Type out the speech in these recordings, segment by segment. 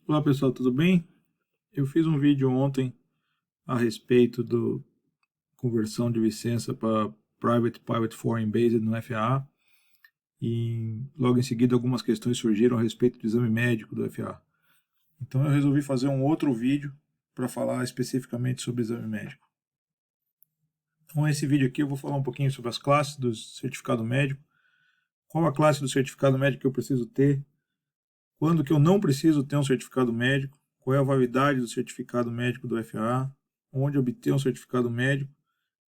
Olá pessoal, tudo bem? Eu fiz um vídeo ontem a respeito do conversão de licença para Private Pilot Foreign Based no FAA e logo em seguida algumas questões surgiram a respeito do exame médico do FAA. Então eu resolvi fazer um outro vídeo para falar especificamente sobre o exame médico. Então nesse vídeo aqui eu vou falar um pouquinho sobre as classes do certificado médico, qual a classe do certificado médico que eu preciso ter, quando que eu não preciso ter um certificado médico, qual é a validade do certificado médico do FAA, onde obter um certificado médico,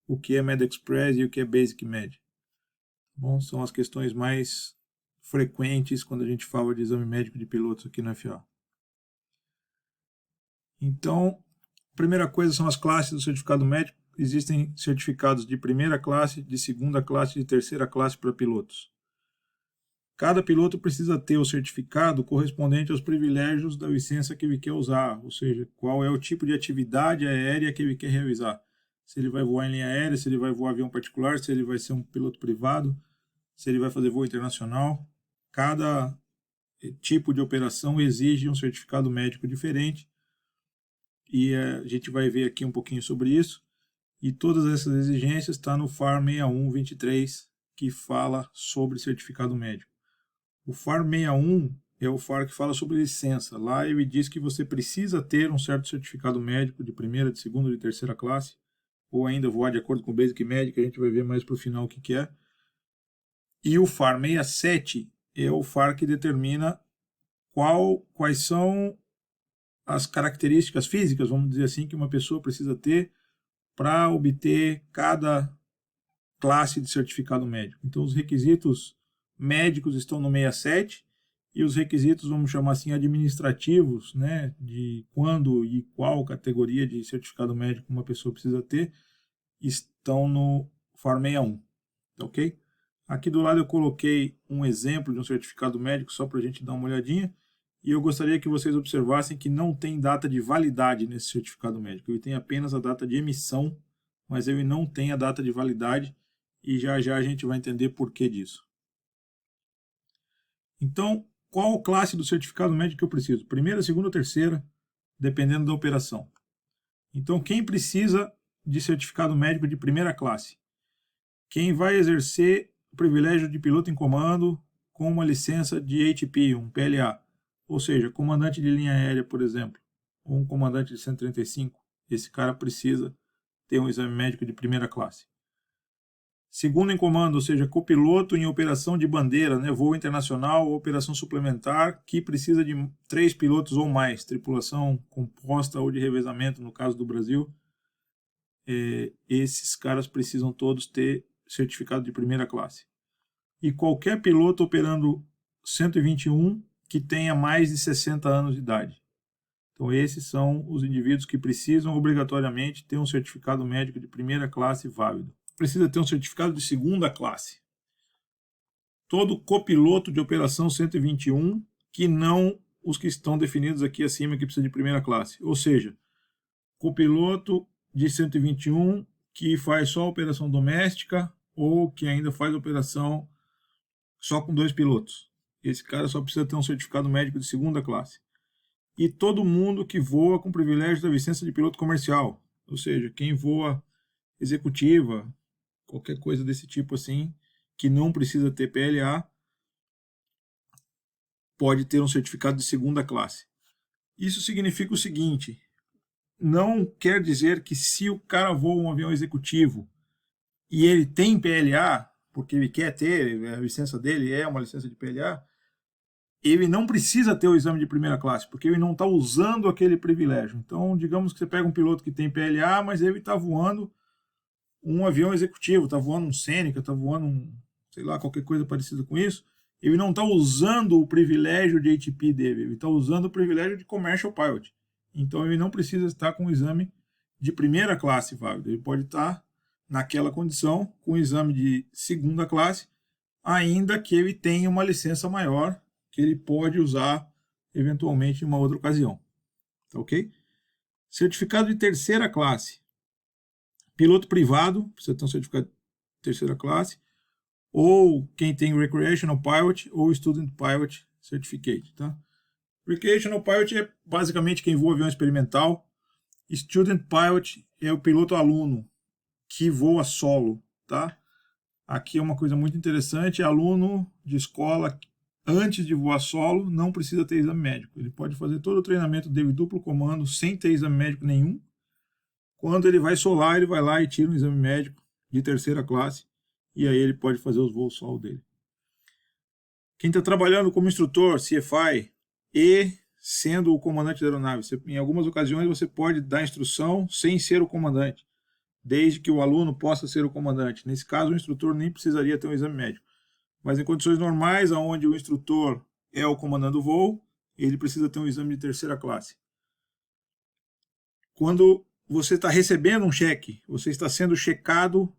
o que é MedExpress e o que é Basic Med. Bom, são as questões mais frequentes quando a gente fala de exame médico de pilotos aqui no FAA. Então, a primeira coisa são as classes do certificado médico. Existem certificados de primeira classe, de segunda classe e de terceira classe para pilotos. Cada piloto precisa ter o certificado correspondente aos privilégios da licença que ele quer usar, ou seja, qual é o tipo de atividade aérea que ele quer realizar. Se ele vai voar em linha aérea, se ele vai voar avião particular, se ele vai ser um piloto privado, se ele vai fazer voo internacional. Cada tipo de operação exige um certificado médico diferente e a gente vai ver aqui um pouquinho sobre isso. E todas essas exigências estão no FAR 6123, que fala sobre certificado médico. O FAR 61 é o FAR que fala sobre licença. Lá ele diz que você precisa ter um certo certificado médico de primeira, de segunda, de terceira classe, ou ainda voar de acordo com o Basic Med, que a gente vai ver mais para o final o que é. E o FAR 67 é o FAR que determina quais são as características físicas, vamos dizer assim, que uma pessoa precisa ter para obter cada classe de certificado médico. Então, os requisitos médicos estão no 67 e os requisitos, vamos chamar assim, administrativos, né, de quando e qual categoria de certificado médico uma pessoa precisa ter, estão no FAR 61, ok? Aqui do lado eu coloquei um exemplo de um certificado médico só para a gente dar uma olhadinha, e eu gostaria que vocês observassem que não tem data de validade nesse certificado médico, ele tem apenas a data de emissão, mas ele não tem a data de validade, e já já a gente vai entender por que disso. Então, qual classe do certificado médico que eu preciso? Primeira, segunda ou terceira, dependendo da operação. Então, quem precisa de certificado médico de primeira classe? Quem vai exercer o privilégio de piloto em comando com uma licença de ATP, um PLA, ou seja, comandante de linha aérea, por exemplo, ou um comandante de 135, esse cara precisa ter um exame médico de primeira classe. Segundo em comando, ou seja, copiloto em operação de bandeira, né, voo internacional ou operação suplementar, que precisa de 3 pilotos ou mais, tripulação composta ou de revezamento, no caso do Brasil. Esses caras precisam todos ter certificado de primeira classe. E qualquer piloto operando 121 que tenha mais de 60 anos de idade. Então, esses são os indivíduos que precisam obrigatoriamente ter um certificado médico de primeira classe válido. Precisa ter um certificado de segunda classe. Todo copiloto de operação 121, que não os que estão definidos aqui acima, que precisa de primeira classe. Ou seja, copiloto de 121 que faz só operação doméstica ou que ainda faz operação só com 2 pilotos. Esse cara só precisa ter um certificado médico de segunda classe. E todo mundo que voa com privilégio da licença de piloto comercial, ou seja, quem voa executiva, qualquer coisa desse tipo assim, que não precisa ter PLA, pode ter um certificado de segunda classe. Isso significa o seguinte, não quer dizer que se o cara voa um avião executivo e ele tem PLA, porque ele quer ter, a licença dele é uma licença de PLA, ele não precisa ter o exame de primeira classe, porque ele não está usando aquele privilégio. Então, digamos que você pega um piloto que tem PLA, mas ele está voando um avião executivo, está voando um Seneca, está voando um, sei lá, qualquer coisa parecida com isso, ele não está usando o privilégio de ATP dele, ele está usando o privilégio de Commercial Pilot. Então, ele não precisa estar com o exame de primeira classe válido, ele pode estar naquela condição com o exame de segunda classe, ainda que ele tenha uma licença maior que ele pode usar eventualmente em uma outra ocasião. Tá ok? Certificado de terceira classe. Piloto privado, precisa ter um certificado de terceira classe, ou quem tem Recreational Pilot ou Student Pilot Certificate. Tá? Recreational Pilot é basicamente quem voa avião experimental. Student Pilot é o piloto aluno que voa solo, tá? Aqui é uma coisa muito interessante, aluno de escola, antes de voar solo, não precisa ter exame médico. Ele pode fazer todo o treinamento dele duplo comando sem ter exame médico nenhum. Quando ele vai solar, ele vai lá e tira um exame médico de terceira classe, e aí ele pode fazer os voos solo dele. Quem está trabalhando como instrutor, CFI, e sendo o comandante da aeronave, em algumas ocasiões você pode dar instrução sem ser o comandante, desde que o aluno possa ser o comandante. Nesse caso, o instrutor nem precisaria ter um exame médico. Mas em condições normais, onde o instrutor é o comandante do voo, ele precisa ter um exame de terceira classe. Quando você está recebendo um cheque, você está sendo checado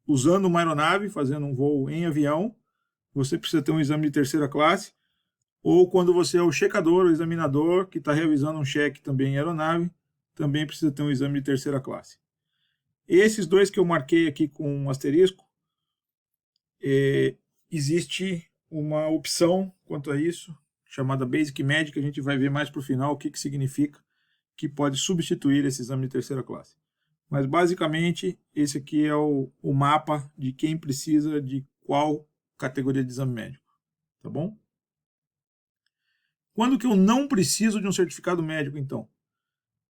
usando uma aeronave, fazendo um voo em avião, você precisa ter um exame de terceira classe. Ou quando você é o checador, o examinador, que está revisando um cheque também em aeronave, também precisa ter um exame de terceira classe. Esses dois que eu marquei aqui com um asterisco, existe uma opção quanto a isso, chamada Basic Medic, a gente vai ver mais para o final o que significa, que pode substituir esse exame de terceira classe. Mas basicamente esse aqui é o mapa de quem precisa de qual categoria de exame médico, tá bom? Quando que eu não preciso de um certificado médico, então?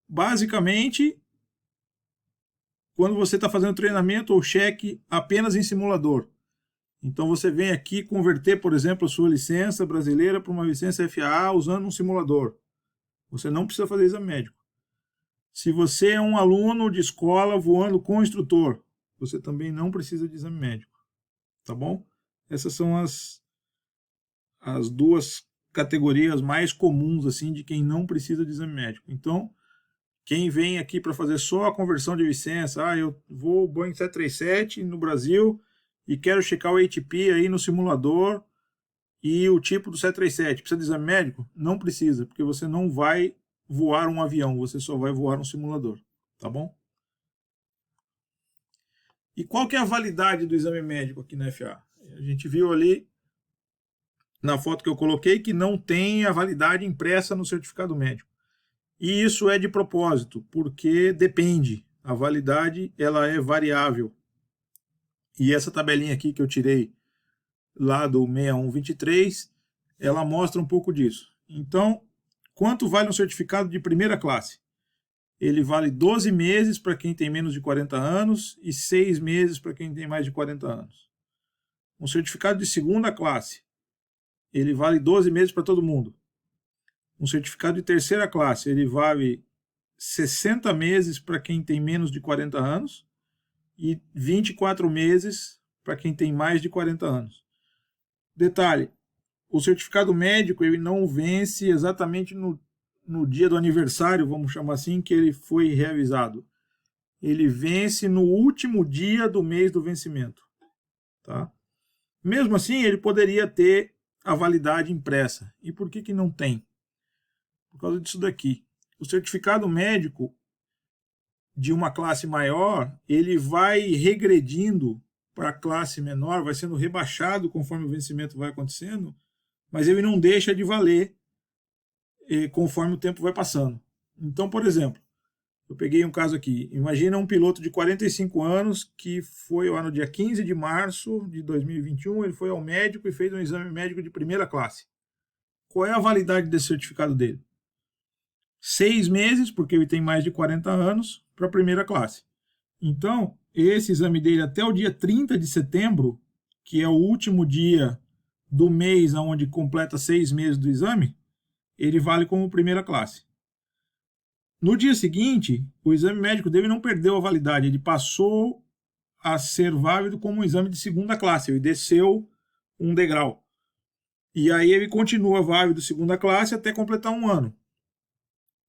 Basicamente, quando você está fazendo treinamento ou cheque apenas em simulador. Então você vem aqui converter, por exemplo, a sua licença brasileira para uma licença FAA usando um simulador. Você não precisa fazer exame médico. Se você é um aluno de escola voando com instrutor, você também não precisa de exame médico. Tá bom? Essas são as duas categorias mais comuns assim de quem não precisa de exame médico. Então, quem vem aqui para fazer só a conversão de licença, eu vou Boeing 737 no Brasil e quero checar o ATP aí no simulador e o tipo do 737, precisa de exame médico? Não precisa, porque você não vai voar um avião, você só vai voar um simulador, tá bom? E qual que é a validade do exame médico aqui na FAA? A gente viu ali na foto que eu coloquei que não tem a validade impressa no certificado médico. E isso é de propósito, porque depende. A validade ela é variável. E essa tabelinha aqui que eu tirei lá do 6123, ela mostra um pouco disso. Então, quanto vale um certificado de primeira classe? Ele vale 12 meses para quem tem menos de 40 anos e 6 meses para quem tem mais de 40 anos. Um certificado de segunda classe, ele vale 12 meses para todo mundo. Um certificado de terceira classe, ele vale 60 meses para quem tem menos de 40 anos e 24 meses para quem tem mais de 40 anos. Detalhe, o certificado médico ele não vence exatamente no dia do aniversário, vamos chamar assim, que ele foi reavisado. Ele vence no último dia do mês do vencimento. Tá? Mesmo assim, ele poderia ter a validade impressa. E por que não tem? Por causa disso daqui. O certificado médico de uma classe maior, ele vai regredindo para a classe menor, vai sendo rebaixado conforme o vencimento vai acontecendo, mas ele não deixa de valer conforme o tempo vai passando. Então, por exemplo, eu peguei um caso aqui. Imagina um piloto de 45 anos que foi lá no dia 15 de março de 2021, ele foi ao médico e fez um exame médico de primeira classe. Qual é a validade desse certificado dele? 6 meses, porque ele tem mais de 40 anos, para a primeira classe. Então, esse exame dele até o dia 30 de setembro, que é o último dia do mês onde completa 6 meses do exame, ele vale como primeira classe. No dia seguinte, o exame médico dele não perdeu a validade, ele passou a ser válido como um exame de segunda classe, ele desceu um degrau. E aí ele continua válido segunda classe até completar um ano.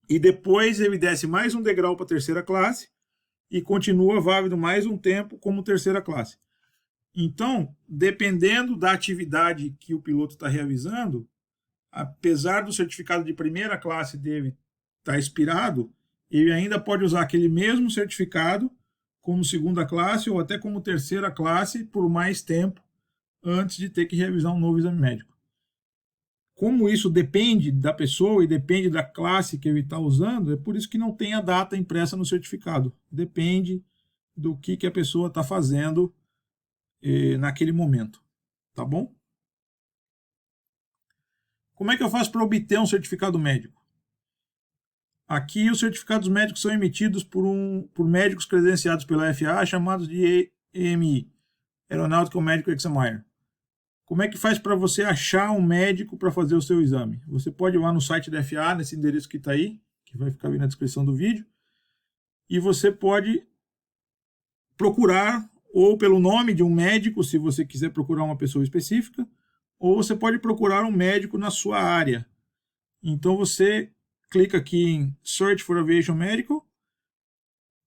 E depois ele desce mais um degrau para a terceira classe e continua válido mais um tempo como terceira classe. Então, dependendo da atividade que o piloto está realizando, apesar do certificado de primeira classe dele estar expirado, ele ainda pode usar aquele mesmo certificado como segunda classe ou até como terceira classe por mais tempo antes de ter que realizar um novo exame médico. como isso depende da pessoa e depende da classe que ele está usando, é por isso que não tem a data impressa no certificado. Depende do que a pessoa está fazendo naquele momento. Tá bom? Como é que eu faço para obter um certificado médico? Aqui os certificados médicos são emitidos por médicos credenciados pela FAA, chamados de AME, Aeronautical Medical Examiner. Como é que faz para você achar um médico para fazer o seu exame? Você pode ir lá no site da FAA, nesse endereço que está aí, que vai ficar aí na descrição do vídeo, e você pode procurar ou pelo nome de um médico, se você quiser procurar uma pessoa específica, ou você pode procurar um médico na sua área. Então você clica aqui em Search for Aviation Medical,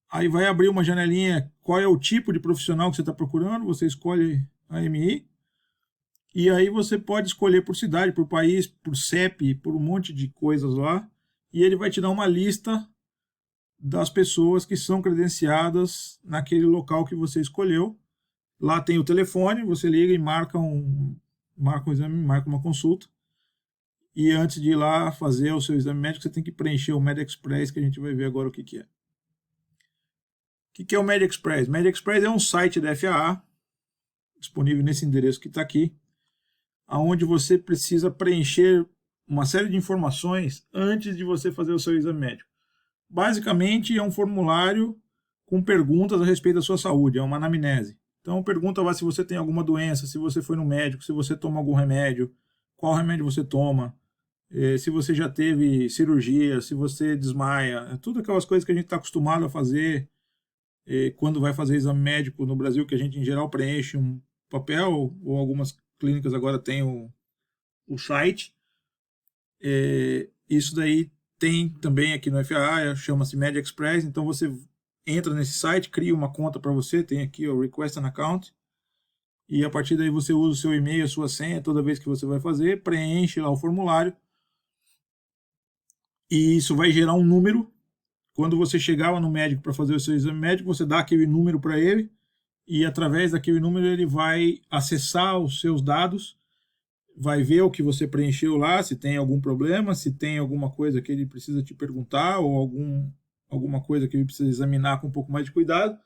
aí vai abrir uma janelinha, qual é o tipo de profissional que você está procurando, você escolhe a AME, e aí você pode escolher por cidade, por país, por CEP, por um monte de coisas lá, e ele vai te dar uma lista das pessoas que são credenciadas naquele local que você escolheu. Lá tem o telefone, você liga e marca um exame, marca uma consulta. E antes de ir lá fazer o seu exame médico, você tem que preencher o MedExpress, que a gente vai ver agora o que é. O que é o MedExpress? O MedExpress é um site da FAA, disponível nesse endereço que está aqui, onde você precisa preencher uma série de informações antes de você fazer o seu exame médico. Basicamente, é um formulário com perguntas a respeito da sua saúde, é uma anamnese. Então, pergunta lá se você tem alguma doença, se você foi no médico, se você toma algum remédio, qual remédio você toma, se você já teve cirurgia, se você desmaia, tudo aquelas coisas que a gente está acostumado a fazer quando vai fazer exame médico no Brasil, que a gente em geral preenche um papel, ou algumas clínicas agora têm o site. Isso daí tem também aqui no FAA, chama-se MedExpress, então você entra nesse site, cria uma conta para você, tem aqui o Request an Account, e a partir daí você usa o seu e-mail, a sua senha, toda vez que você vai fazer, preenche lá o formulário, e isso vai gerar um número. Quando você chegar lá no médico para fazer o seu exame médico, você dá aquele número para ele, e através daquele número ele vai acessar os seus dados, vai ver o que você preencheu lá, se tem algum problema, se tem alguma coisa que ele precisa te perguntar, ou alguma coisa que ele precisa examinar com um pouco mais de cuidado.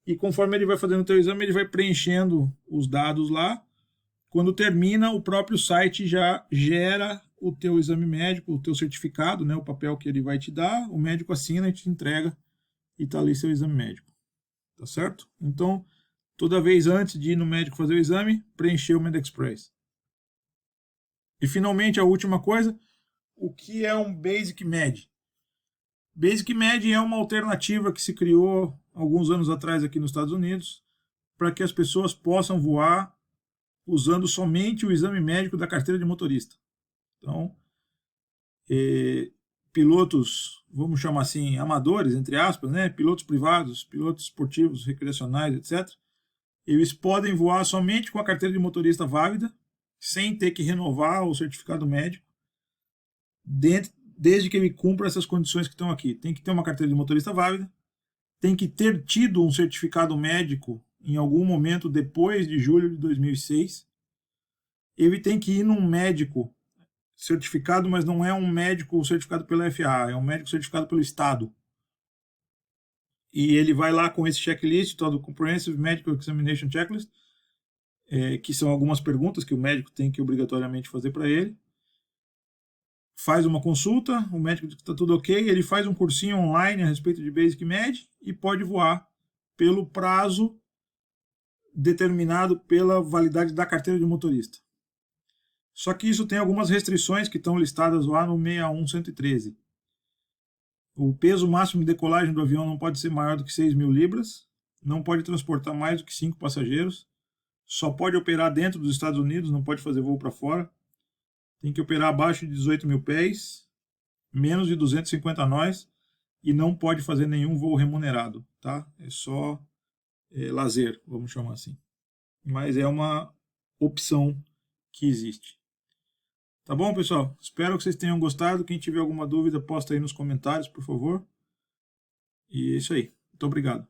E conforme ele vai fazendo o teu exame, ele vai preenchendo os dados lá. Quando termina, o próprio site já gera o teu exame médico, o teu certificado, né, o papel que ele vai te dar, o médico assina e te entrega, e está ali seu exame médico. Tá certo? Então, toda vez antes de ir no médico fazer o exame, preencher o MedExpress. E finalmente, a última coisa, o que é um Basic Med? Basic Med é uma alternativa que se criou alguns anos atrás aqui nos Estados Unidos para que as pessoas possam voar usando somente o exame médico da carteira de motorista. Então, pilotos, vamos chamar assim, amadores, entre aspas, né? Pilotos privados, pilotos esportivos, recreacionais, etc., eles podem voar somente com a carteira de motorista válida, sem ter que renovar o certificado médico, desde que ele cumpra essas condições que estão aqui. Tem que ter uma carteira de motorista válida, tem que ter tido um certificado médico em algum momento depois de julho de 2006. Ele tem que ir num médico certificado, mas não é um médico certificado pela FAA, é um médico certificado pelo Estado. E ele vai lá com esse checklist, todo o Comprehensive Medical Examination Checklist, que são algumas perguntas que o médico tem que obrigatoriamente fazer para ele. Faz uma consulta, o médico diz que está tudo ok, ele faz um cursinho online a respeito de Basic Med e pode voar pelo prazo determinado pela validade da carteira de motorista. Só que isso tem algumas restrições que estão listadas lá no 61113. O peso máximo de decolagem do avião não pode ser maior do que 6.000 libras, não pode transportar mais do que 5 passageiros, só pode operar dentro dos Estados Unidos, não pode fazer voo para fora, tem que operar abaixo de 18.000 pés, menos de 250 nós, e não pode fazer nenhum voo remunerado, tá? É só lazer, vamos chamar assim. Mas é uma opção que existe. Tá bom, pessoal? Espero que vocês tenham gostado. Quem tiver alguma dúvida, posta aí nos comentários, por favor. E é isso aí. Muito obrigado.